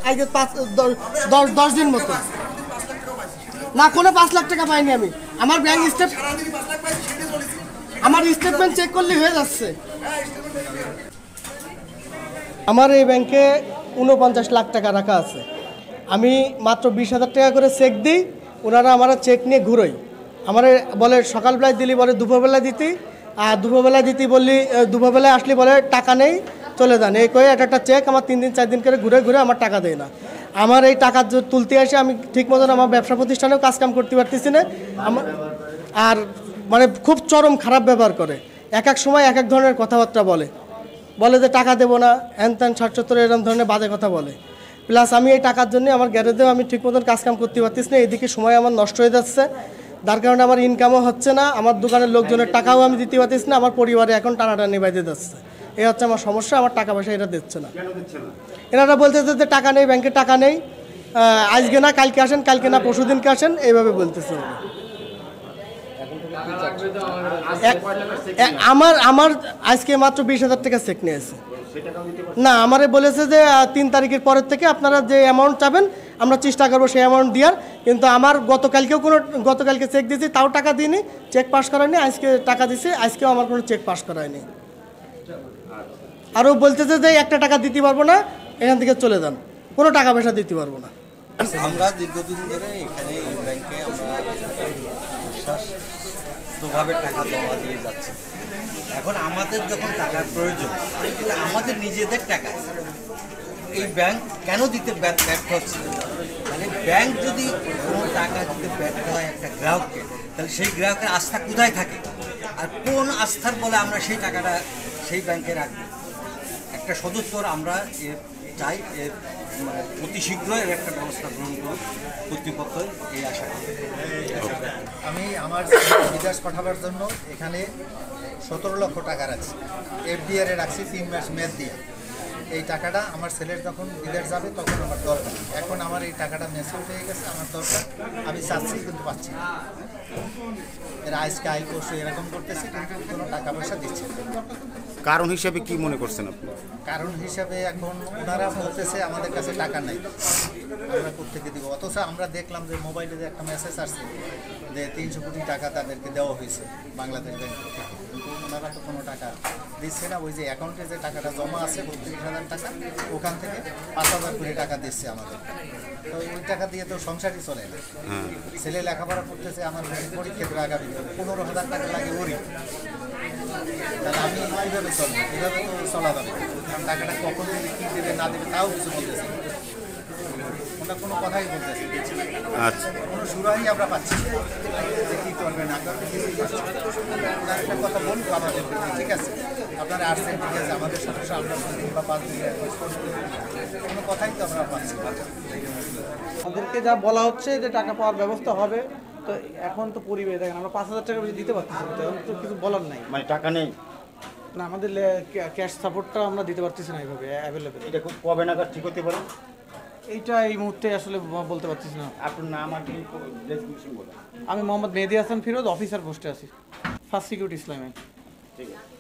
আগে 10 দিন মতো না কোনো 5 লাখ টাকা পাইনি আমি। আমার ব্যাংক আমার স্টেটমেন্ট চেক করলে হয়ে যাচ্ছে। আমার এই ব্যাংকে 49 লাখ টাকা রাখা আছে। আমি মাত্র 20,000 টাকা করে চেক দিই, ওনারা আমার চেক নিয়ে ঘুরোই। আমার বলে সকালবেলায় দিলি বলে দুপুরবেলায় দিতি, আর দুপুরবেলায় দিতি বললি দুপুরবেলায় আসলি বলে টাকা নেই চলে যান। এই করে একটা চেক আমার 3 দিন 4 দিন করে ঘুরে ঘুরে আমার টাকা দেয় না। আমার এই টাকা তুলতে আসে আমি ঠিক মতন আমার ব্যবসা প্রতিষ্ঠানেও কাজকাম করতে পারতেছি না। আমার আর মানে খুব চরম খারাপ ব্যবহার করে, এক এক সময় এক এক ধরনের কথাবার্তা বলে যে টাকা দেবো না, হ্যান ত্যান 60-70 এরকম ধরনের বাজে কথা বলে। প্লাস আমি এই টাকার জন্য আমার গ্যারেজেও আমি ঠিক মতন কাজকাম করতে পারতেছি না, এদিকে সময় আমার নষ্ট হয়ে যাচ্ছে, যার কারণে আমার ইনকামও হচ্ছে না, আমার দোকানের লোকজনের টাকাও আমি দিতে পারতেছি না, আমার পরিবারে এখন টানাটানি বাইতে যাচ্ছে। এই হচ্ছে আমার সমস্যা, আমার টাকা পয়সা এরা দিচ্ছে না। এনারা বলতেছে যে টাকা নেই, ব্যাংকে টাকা নেই, আজকে না কালকে আসেন, কালকে না পরশু দিনকে আসেন, এইভাবে বলতেছে। আমার আজকে মাত্র 20,000 টাকা চেক নিয়েছে না, আমারে বলেছে যে 3 তারিখের পরের থেকে আপনারা যে অ্যামাউন্ট চাবেন আমরা চেষ্টা করবো সেই অ্যামাউন্ট দেওয়ার। কিন্তু আমার গতকালকে চেক দিয়েছি, তাও টাকা দিইনি, চেক পাস করায়নি। আজকে টাকা দিছি, আজকেও আমার কোনো চেক পাস করায়নি। আরও বলতেছে যে একটা টাকা দিতে পারবো না, এখান থেকে চলে যান, কোনো টাকা পয়সা দিতে পারবো না। আমরা দীর্ঘদিন ধরে এখানে এই ব্যাংকে আমরা বিশ্বাসভাবে টাকা জমা দিয়ে যাচ্ছি। এখন আমাদের যখন টাকার প্রয়োজন, আমাদের নিজেদের টাকা, এই ব্যাংক কেন দিতে ব্যর্থ হচ্ছে? মানে ব্যাংক যদি কোনো টাকা দিতে ব্যর্থ হয় একটা গ্রাহককে, তাহলে সেই গ্রাহকের আস্থা কোথায় থাকে? আর কোন আস্থার বলে আমরা সেই টাকাটা সেই ব্যাংকে রাখবো? একটা সদস্যর আমরা চাই এর অতি শীঘ্র এর একটা ব্যবস্থা গ্রহণ করুন কর্তৃপক্ষ, এই আশা করি। আমি আমার বিদেশ পাঠাবার জন্য এখানে 17 লক্ষ টাকা রাখছি, এফডিআরে রাখছি 3 মাস মেয়াদ দিয়ে। এই টাকাটা আমার ছেলের যখন বিদেশ যাবে তখন আমার দরকার। এখন আমার এই টাকাটা ম্যাচিউর হয়ে গেছে, আমার দরকার, আমি চাচ্ছি কিন্তু পাচ্ছি না। এরা আজকে আই করছে এরকম করতেছে, কিন্তু কোনো টাকা পয়সা দিচ্ছে না। কারণ হিসেবে কি মনে করছেন আপনি? কারণ হিসাবে এখন ওনারা বলতেছে আমাদের কাছে টাকা নেই, আমরা কোত্থেকে দিব। অথচ আমরা দেখলাম যে মোবাইলে যে একটা মেসেজ আসছে যে 300 কোটি টাকা তাদেরকে দেওয়া হয়েছে বাংলাদেশ ব্যাংক থেকে, কিন্তু ওনারা তো কোনো টাকা দিচ্ছে না। ওই যে অ্যাকাউন্টে যে টাকাটা জমা আছে 32,000 টাকা, ওখান থেকে 5,000 করে টাকা দিচ্ছে আমাদের। তো ওই টাকা দিয়ে তো সংসারই চলে না। ছেলে লেখাপড়া করতেছে, আমার পরীক্ষা দেবে আগামী 15,000 টাকা লাগে ওরই। তাহলে আমি এইভাবে চলবো, এভাবে তো চলা যাবে, কারণ টাকাটা কখন দেবে, কী দেবে না দেবে তাও কিছু বলতেছে, ওটা কোনো কথাই বলতেছে। আচ্ছা, কোনো সুরাই আমরা পাচ্ছি যে কী করবে না করবে, একটা কথা বলবো আমাদেরকে, ঠিক আছে আপনারা আসছেন, ঠিক আছে আমাদের সদস্য আমরা 3 বা 5 দিন কোনো কথাই তো আমরা পাচ্ছি না। আমাদেরকে যা বলা হচ্ছে যে টাকা পাওয়ার ব্যবস্থা হবে, তো এখন তো পরিবেশ দেখেন আমরা 5,000 টাকা দিতে পারতেছি না, তো কিছু বলার নাই। মানে টাকা নেই না, আমাদের ক্যাশ সাপোর্টটা আমরা দিতে পারতেছি না এইভাবে অ্যাভেলেবেল। এটা খুব কবে নাগাদ ঠিক হতে পারে? এইটা এই মুহূর্তে আসলে বলতে পারতেছি না। আপনার নাম আর কি বলেন? আমি মোহাম্মদ মেহেদি হাসান ফিরোজ, অফিসার পোস্টে আছি, ফার্স্ট সিকিউরিটি ইসলামে। ঠিক আছে।